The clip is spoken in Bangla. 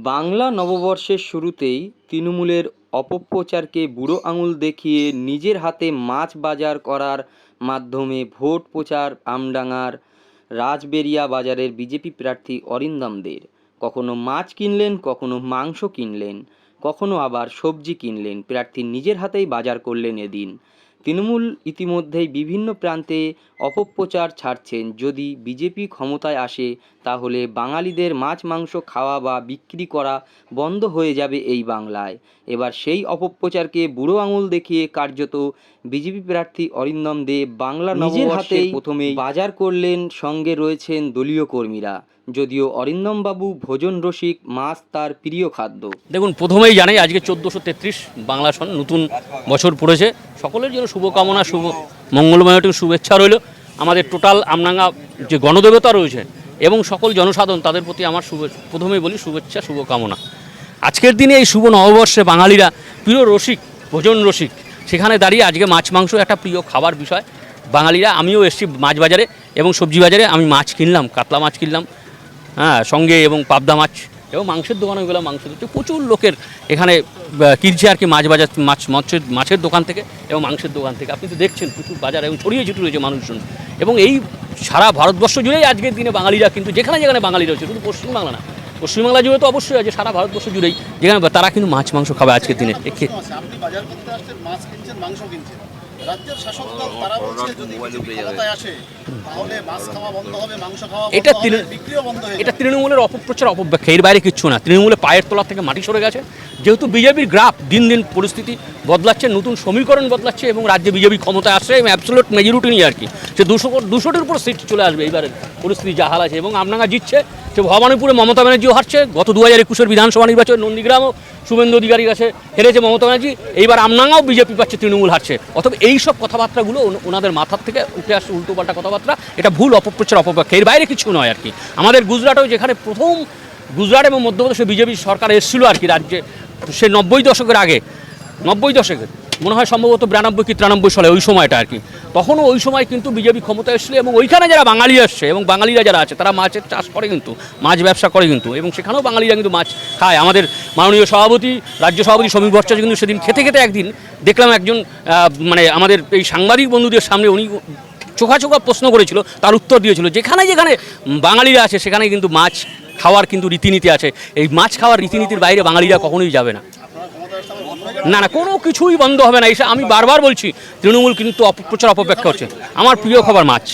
বাংলা নববর্ষের শুরুতেই তৃণমূলের অপপ্রচারকে বুড়ো আঙুল দেখিয়ে নিজের হাতে মাছ বাজার করার মাধ্যমে ভোট প্রচার আমডাঙ্গার রাজবেরিয়া বাজারের বিজেপি প্রার্থী অরিন্দম দের। কখনো মাছ কিনলেন, কখনো মাংস কিনলেন, কখনো আবার সবজি কিনলেন। প্রার্থী নিজের হাতেই বাজার করলেন এদিন। তৃণমূল ইতিমধ্যেই বিভিন্ন প্রান্তে অপপ্রচার ছাড়ছেন, যদি বিজেপি ক্ষমতায় আসে তাহলে বাঙালিদের মাছ মাংস খাওয়া বা বিক্রি করা বন্ধ হয়ে যাবে এই বাংলায়। এবার সেই অপপ্রচারকে বুড়ো আঙুল দেখিয়ে কার্যত বিজেপি প্রার্থী অরিন্দম দে বাংলা নিজের হাতেই প্রথমেই বাজার করলেন, সঙ্গে রয়েছেন দলীয় কর্মীরা। যদিও অরিন্দম বাবু ভোজন রসিক, মাছ তার প্রিয় খাদ্য। দেখুন, প্রথমেই জানাই আজকে 1433 বাংলা সন, নতুন বছর পড়েছে। সকলের জন্য শুভকামনা, শুভ মঙ্গলময় শুভেচ্ছা রইল। আমাদের টোটাল আমডাঙ্গা যে গণদেবতা রয়েছে এবং সকল জনসাধারণ, তাদের প্রতি আমার প্রথমেই বলি শুভেচ্ছা, শুভকামনা। আজকের দিনে এই শুভ নববর্ষে বাঙালিরা প্রিয় রসিক, ভোজন রসিক, সেখানে দাঁড়িয়ে আজকে মাছ মাংস একটা প্রিয় খাবার বিষয় বাঙালিরা। আমিও এসেছি মাছ বাজারে এবং সবজি বাজারে, আমি মাছ কিনলাম, কাতলা মাছ কিনলাম, সঙ্গে এবং পাবদা মাছ, এবং মাংসের দোকানে গেলাম, মাংস দিচ্ছে প্রচুর লোকের এখানে কিনছে আর কি, মাছ বাজার, মাছের দোকান থেকে এবং মাংসের দোকান থেকে। আপনি তো দেখছেন প্রচুর বাজার এবং ছড়িয়ে ছিটিয়ে রয়েছে মানুষজন। এবং এই সারা ভারতবর্ষ জুড়েই আজকের দিনে বাঙালিরা কিন্তু যেখানে যেখানে বাঙালি রয়েছে, শুধু পশ্চিমবাংলা না, পশ্চিমবাংলা জুড়ে তো অবশ্যই আছে, সারা ভারতবর্ষ জুড়েই যেখানে তারা কিন্তু মাছ মাংস খাবে আজকের দিনে। আপনি বাজার করতে আসছেন, মাছ কিনছেন, মাংস কিনছেন, রাজ্যের শাসক দল তারা বলছে যদি ক্ষমতায় আসে তাহলে মাছ খাওয়া বন্ধ হবে, মাংস খাওয়া বন্ধ হবে, বিক্রিও বন্ধ হবে। এটা তৃণমূলের অপপ্রচার, অপব্যাখ্যা, এর বাইরে কিচ্ছু না। তৃণমূলের পায়ের তলা থেকে মাটি সরে গেছে, যেহেতু বিজেপির গ্রাফ দিন দিন পরিস্থিতি বদলাচ্ছে, নতুন সমীকরণ বদলাচ্ছে এবং রাজ্যে বিজেপি ক্ষমতায় আসছে এবং অ্যাবসলিউট মেজরিটি নিয়ে আর কি, সে 200-200-র উপর সিট চলে আসবে এইবারের পরিস্থিতি যা হাল আছে। এবং আমডাঙ্গা জিতছে, সে ভবানীপুরে মমতা ব্যানার্জিও হারছে, গত 2021-এর বিধানসভা নির্বাচন নন্দীগ্রামও শুভেন্দু অধিকারীর কাছে হেরেছে মমতা ব্যানার্জি, এইবার আমডাঙ্গাও বিজেপি পাচ্ছে, তৃণমূল হারছে। অথবা এইসব কথাবার্তাগুলো ওনাদের মাথার থেকে উঠে আসছে, উল্টোপাল্টা কথাবার্তা, এটা ভুল, অপপ্রচার, অপব্যাখ্যা, এর বাইরে কিছু নয় আর কি। আমাদের গুজরাটেও, যেখানে প্রথম গুজরাট এবং মধ্যপ্রদেশে বিজেপি সরকার এসেছিল আর কি রাজ্যে, সে 90 দশকের আগে, 90 দশকের মনে হয় সম্ভবত 92 কি 93 সালে, ওই সময়টা আর কি, তখনও ওই সময় কিন্তু বিজেপি ক্ষমতা এসেছিল। এবং ওইখানে যারা বাঙালি আসছে এবং বাঙালিরা যারা আছে তারা মাছের চাষ করে কিন্তু, মাছ ব্যবসা করে কিন্তু, এবং সেখানেও বাঙালিরা কিন্তু মাছ খায়। আমাদের মাননীয় সভাপতি, রাজ্য সভাপতি সমীর ভট্টাচার্য কিন্তু সেদিন খেতে খেতে একদিন দেখলাম একজন মানে আমাদের এই সাংবাদিক বন্ধুদের সামনে উনি চোখা প্রশ্ন করেছিল, তার উত্তর দিয়েছিল, যেখানে যেখানে বাঙালিরা আছে সেখানে কিন্তু মাছ খাওয়ার কিন্তু রীতিনীতি আছে। এই মাছ খাওয়ার রীতিনীতির বাইরে বাঙালিরা কখনোই যাবে না। না না, কোনো কিছুই বন্ধ হবে না। এসে আমি বারবার বলছি, তৃণমূল কিন্তু অপপ্রচার, অপব্যাখ্যা হচ্ছে। আমার প্রিয় খাবার মাছ।